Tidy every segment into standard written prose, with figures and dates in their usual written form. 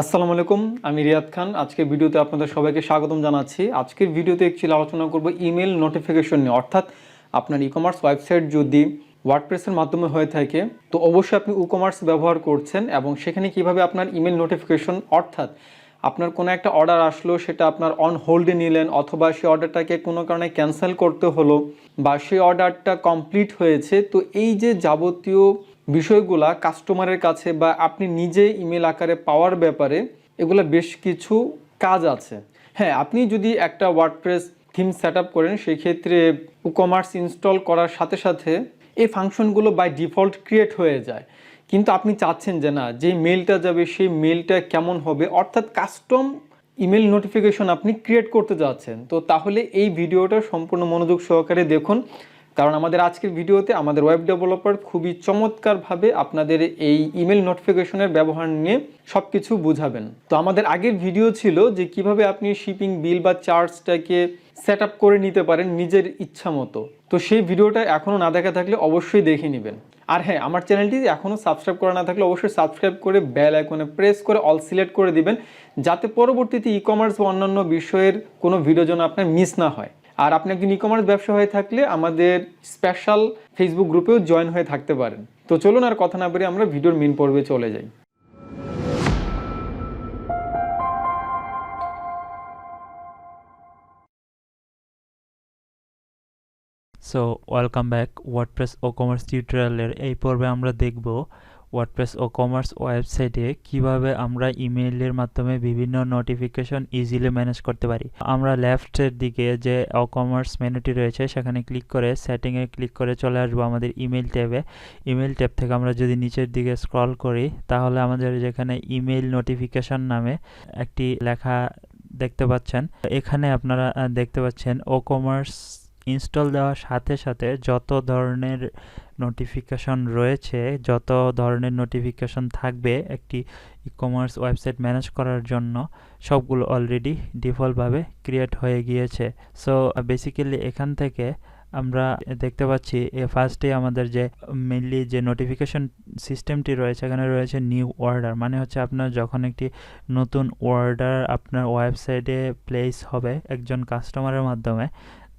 আসসালামু আলাইকুম, আমি রিয়াদ খান। আজকের ভিডিওতে আপনাদের সবাইকে স্বাগতম জানাচ্ছি। আজকের ভিডিওতে অ্যাকচুয়ালি আলোচনা করব ইমেল নোটিফিকেশন নিয়ে। অর্থাৎ আপনার ই-কমার্স ওয়েবসাইট যদি ওয়ার্ডপ্রেসের মাধ্যমে হয়ে থাকে, তো অবশ্যই আপনি WooCommerce ব্যবহার করছেন এবং সেখানে কিভাবে আপনার ইমেল নোটিফিকেশন, অর্থাৎ আপনার কোনো একটা অর্ডার আসলো, সেটা আপনার অন হোল্ডে নিলেন, অথবা সেই অর্ডারটাকে কোনো কারণে ক্যান্সেল করতে হলো, বা সেই অর্ডারটা কমপ্লিট হয়েছে, তো এই যে যাবতীয় বিষয়গুলা কাস্টমারের কাছে বা আপনি নিজে ইমেল আকারে পাওয়ার ব্যাপারে এগুলো বেশ কিছু কাজ আছে। হ্যাঁ, আপনি যদি একটা ওয়ার্ডপ্রেস থিম সেট আপ করেন, সেই ক্ষেত্রে WooCommerce ইনস্টল করার সাথে সাথে এই ফাংশনগুলো বাই ডিফল্ট ক্রিয়েট হয়ে যায়। কিন্তু আপনি চাচ্ছেন যে না, যে মেলটা যাবে সেই মেলটা কেমন হবে, অর্থাৎ কাস্টম ইমেল নোটিফিকেশন আপনি ক্রিয়েট করতে যাচ্ছেন। তো তাহলে এই ভিডিওটা সম্পূর্ণ মনোযোগ সহকারে দেখুন, কারণ আমাদের আজকের ভিডিওতে আমাদের ওয়েব ডেভেলপার খুবই চমৎকারভাবে আপনাদের এই ইমেল নোটিফিকেশনের ব্যবহার নিয়ে সব কিছু বুঝাবেন। তো আমাদের আগের ভিডিও ছিল যে কিভাবে আপনি শিপিং বিল বা চার্জটাকে সেট আপ করে নিতে পারেন নিজের ইচ্ছা মতো। তো সেই ভিডিওটা এখনও না দেখা থাকলে অবশ্যই দেখে নেবেন। আর হ্যাঁ, আমার চ্যানেলটি এখনও সাবস্ক্রাইব করা না থাকলে অবশ্যই সাবস্ক্রাইব করে বেল আইকনে প্রেস করে অল সিলেক্ট করে দিবেন, যাতে পরবর্তীতে ই-কমার্স বা অন্যান্য বিষয়ের কোনো ভিডিও যেন আপনার মিস না হয়। আর আপনি একজন ই-কমার্স ব্যবসা হয়ে থাকলে আমাদের স্পেশাল ফেসবুক গ্রুপেও জয়েন হয়ে থাকতে পারেন। তো চলুন আর কথা না বেরিয়ে আমরা ভিডিওর মেন পর্বে চলে যাই। So welcome back. ওয়ার্ডপ্রেস ও কমার্স টিউটোরিয়ালের এই পর্বে আমরা দেখব ওয়ার্ডপ্রেস ও কমার্স ওয়েবসাইটে কিভাবে আমরা ইমেইলের মাধ্যমে বিভিন্ন নোটিফিকেশন ইজিলি ম্যানেজ করতে পারি। আমরা লেফটের দিকে যে ও কমার্স মেনুটি রয়েছে সেখানে ক্লিক করে সেটিংয়ে ক্লিক করে চলে আসবো আমাদের ইমেইল ট্যাবে। ইমেইল ট্যাব থেকে আমরা যদি নিচের দিকে স্ক্রল করি, তাহলে আমাদের যেখানে ইমেইল নোটিফিকেশন নামে একটি লেখা দেখতে পাচ্ছেন, এখানে আপনারা দেখতে পাচ্ছেন ও কমার্স ইনস্টল দেওয়ার সাথে সাথে যত ধরনের নোটিফিকেশন রয়েছে, যত ধরনের নোটিফিকেশন থাকবে একটি ই-কমার্স ওয়েবসাইট ম্যানেজ করার জন্য, সবগুলো অলরেডি ডিফল্টভাবে ক্রিয়েট হয়ে গিয়েছে। সো বেসিক্যালি এখান থেকে আমরা দেখতে পাচ্ছি ফার্স্টে আমাদের যে মেইনলি যে নোটিফিকেশন সিস্টেমটি রয়েছে, এখানে রয়েছে নিউ অর্ডার, মানে হচ্ছে আপনার যখন একটি নতুন অর্ডার আপনার ওয়েবসাইটে প্লেস হবে একজন কাস্টমারের মাধ্যমে,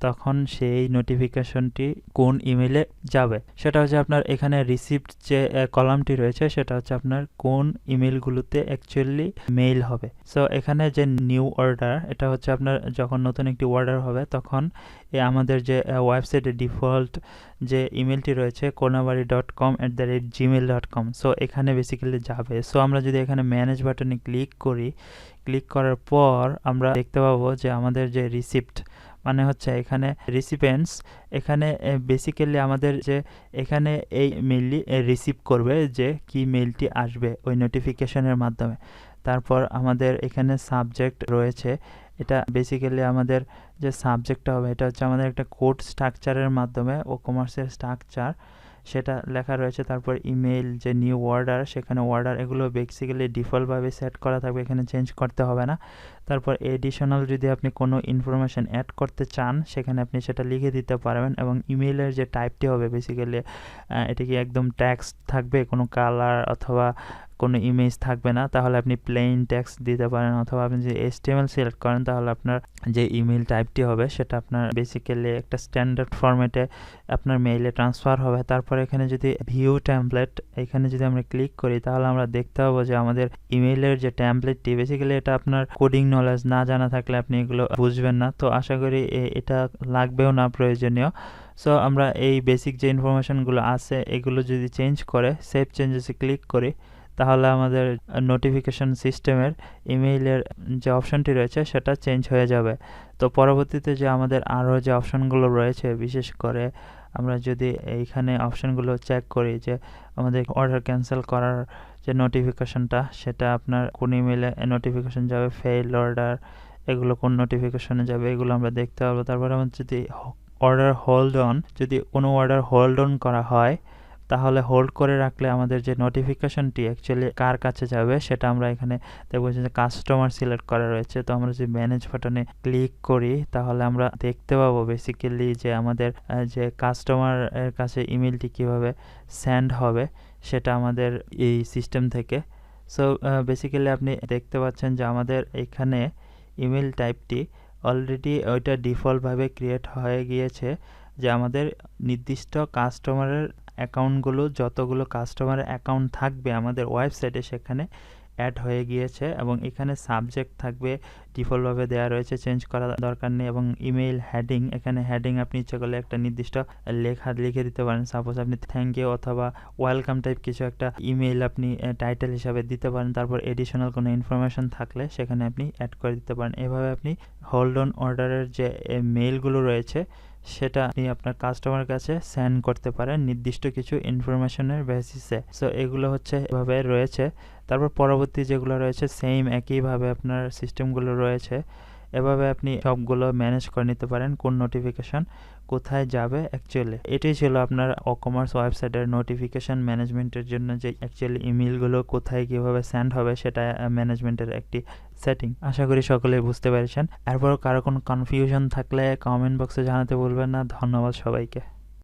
তখন সেই নোটিফিকেশনটি কোন ইমেলে যাবে সেটা হচ্ছে আপনার এখানে রিসিপ্ট যে কলামটি রয়েছে সেটা হচ্ছে আপনার কোন ইমেলগুলোতে অ্যাকচুয়ালি মেইল হবে। সো এখানে যে নিউ অর্ডার, এটা হচ্ছে আপনার যখন নতুন একটি অর্ডার হবে তখন আমাদের যে ওয়েবসাইটে ডিফল্ট যে ইমেলটি রয়েছে konawari.com@gmail.com, সো এখানে বেসিক্যালি যাবে। সো আমরা যদি এখানে ম্যানেজ বাটনে ক্লিক করি, ক্লিক করার পর আমরা দেখতে পাবো যে আমাদের যে রিসিপ্ট, মানে হচ্ছে এখানে রিসিপেন্টস, এখানে বেসিক্যালি আমাদের যে এখানে এই মেইলটি রিসিভ করবে যে কি মেইলটি আসবে ওই নোটিফিকেশনের মাধ্যমে। তারপর আমাদের এখানে সাবজেক্ট রয়েছে, এটা বেসিক্যালি আমাদের যে সাবজেক্টটা হবে এটা হচ্ছে আমাদের একটা কোড স্ট্রাকচারের মাধ্যমে WooCommerce স্ট্রাকচার সেটা লেখা রয়েছে। তারপর ইমেল যে নিউ অর্ডার, সেখানে অর্ডার এগুলো বেসিক্যালি ডিফল্টভাবে সেট করা থাকবে, এখানে চেঞ্জ করতে হবে না। তারপর এডিশনাল যদি আপনি কোনো ইনফরমেশন অ্যাড করতে চান সেখানে আপনি সেটা লিখে দিতে পারবেন। এবং ইমেইলের যে টাইপটি হবে বেসিক্যালি এটা কি একদম টেক্সট থাকবে, কোনো কালার অথবা কোনো ইমেজ থাকবে না, তাহলে আপনি প্লেন টেক্সট দিতে পারেন। অথবা আপনি যদি HTML সিলেক্ট করেন তাহলে আপনার যে ইমেল টাইপটি হবে সেটা আপনার বেসিক্যালি একটা স্ট্যান্ডার্ড ফরম্যাটে আপনার মেইলে ট্রান্সফার হবে। তারপর এখানে যদি ভিউ টেমপ্লেট, এখানে যদি আমরা ক্লিক করি তাহলে আমরা দেখতে পাবো যে আমাদের ইমেইলের যে টেমপ্লেটটি, বেসিক্যালি এটা আপনার কোডিং নলেজ না জানা থাকলে আপনি এগুলো বুঝবেন না, তো আশা করি এটা লাগবেও না, প্রয়োজনীয়। সো আমরা এই বেসিক যে ইনফরমেশনগুলো আছে এগুলো যদি চেঞ্জ করে সেভ চেঞ্জেসে ক্লিক করি, তাহলে আমাদের নোটিফিকেশন সিস্টেমের ইমেইলের যে অপশনটি রয়েছে সেটা চেঞ্জ হয়ে যাবে। তো পরবর্তীতে যে আমাদের আরও যে অপশনগুলো রয়েছে, বিশেষ করে আমরা যদি এইখানে অপশনগুলো চেক করি যে আমাদের অর্ডার ক্যান্সেল করার যে নোটিফিকেশনটা সেটা আপনার কোন ইমেইলে নোটিফিকেশন যাবে, ফেইল অর্ডার এগুলো কোন নোটিফিকেশনে যাবে, এগুলো আমরা দেখতে পারবো। তারপরে আমরা যদি অর্ডার হোল্ড অন, যদি কোনো অর্ডার হোল্ড অন করা হয় তাহলে হোল্ড করে রাখলে আমাদের যে নোটিফিকেশনটি অ্যাকচুয়ালি কার কাছে যাবে সেটা আমরা এখানে দেখবো যে কাস্টমার সিলেক্ট করা রয়েছে। তো আমরা যদি ম্যানেজ বাটনে ক্লিক করি তাহলে আমরা দেখতে পাবো বেসিক্যালি যে আমাদের যে কাস্টমারের কাছে ইমেলটি কিভাবে সেন্ড হবে সেটা আমাদের এই সিস্টেম থেকে সো বেসিক্যালি আপনি দেখতে পাচ্ছেন যে আমাদের এখানে ইমেল টাইপটি অলরেডি ওইটা ডিফল্টভাবে ক্রিয়েট হয়ে গিয়েছে, যে আমাদের নির্দিষ্ট কাস্টমারের অ্যাকাউন্টগুলো, যতগুলো কাস্টমারের অ্যাকাউন্ট থাকবে আমাদের ওয়েবসাইটে সেখানে অ্যাড হয়ে গিয়েছে। এবং এখানে সাবজেক্ট থাকবে ডিফল্টভাবে দেওয়া রয়েছে, চেঞ্জ করা দরকার নেই। এবং ইমেইল হেডিং, এখানে হেডিং আপনি ইচ্ছা করলে একটা নির্দিষ্ট লেখা লিখে দিতে পারেন। সাপোজ আপনি থ্যাংক ইউ অথবা ওয়েলকাম টাইপ কিছু একটা ইমেইল আপনি টাইটেল হিসাবে দিতে পারেন। তারপর এডিশনাল কোনো ইনফরমেশন থাকলে সেখানে আপনি অ্যাড করে দিতে পারেন। এভাবে আপনি হোল্ড অন অর্ডারের যে মেইলগুলো রয়েছে সেটা আপনি আপনার কাস্টমারের কাছে সেন্ড করতে পারেন নির্দিষ্ট কিছু ইনফরমেশনের বেসিসে। সো এগুলো হচ্ছে এভাবে রয়েছে। তারপর পরবর্তী যেগুলো রয়েছে সেম একইভাবে আপনার সিস্টেমগুলো রয়েছে। এভাবে আপনি সবগুলো ম্যানেজ করে নিতে পারেন, কোন নোটিফিকেশন কোথায় যাবে অ্যাকচুয়ালি। এটাই ছিল আপনার ওকমার্স ওয়েবসাইটের নোটিফিকেশন ম্যানেজমেন্টের জন্য, যে অ্যাকচুয়ালি ইমেলগুলো কোথায় কীভাবে সেন্ড হবে সেটা ম্যানেজমেন্টের একটি সেটিং। আশা করি সকলেই বুঝতে পেরেছেন। এরপরও কারো কোনো কনফিউশন থাকলে কমেন্ট বক্সে জানাতে ভুলবেন না। ধন্যবাদ সবাইকে।